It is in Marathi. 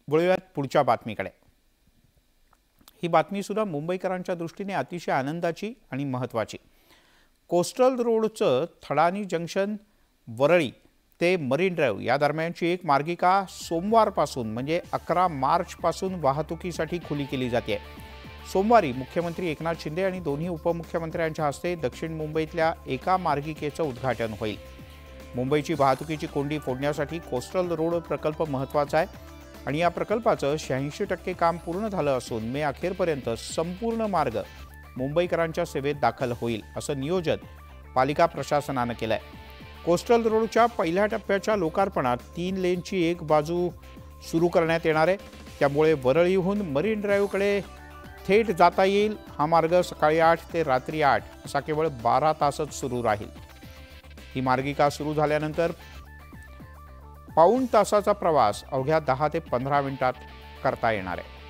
वळूयात पुढच्या बातमीकडे। ही बातमी सुद्धा मुंबईकरांच्या दृष्टीने अतिशय आनंदाची आणि महत्त्वाची। कोस्टल रोडचं थडानी जंक्शन वरळी ते मरीन ड्राइव्ह या दरम्यानची एक मार्गिका सोमवारपासून म्हणजे 11 मार्चपासून वाहतुकीसाठी खुली केली जाते। सोमवारी मुख्यमंत्री एकनाथ शिंदे आणि दोन्ही उपमुख्यमंत्र्यांच्या हस्ते दक्षिण मुंबईतल्या एका मार्गिकेचं उद्घाटन होईल। मुंबईची वाहतुकीची कोंडी फोडण्यासाठी कोस्टल रोड प्रकल्प महत्त्वाचा आहे आणि या प्रकल्पाचं 86% काम पूर्ण झालं असून मे अखेरपर्यंत संपूर्ण मार्ग मुंबईकरांच्या सेवेत दाखल होईल असं नियोजन पालिका प्रशासनानं केलंय। कोस्टल रोडच्या पहिल्या टप्प्याच्या लोकार्पणात 3 लेनची एक बाजू सुरू करण्यात येणार आहे। त्यामुळे वरळीहून मरीन ड्राइव्हकडे थेट जाता येईल। हा मार्ग सकाळी 8 ते रात्री 8 असा केवळ 12 तासच सुरू राहील। ही मार्गिका सुरू झाल्यानंतर पाऊण तासाचा प्रवास अवघ्या 10 ते 15 मिनिटात करता येणार आहे।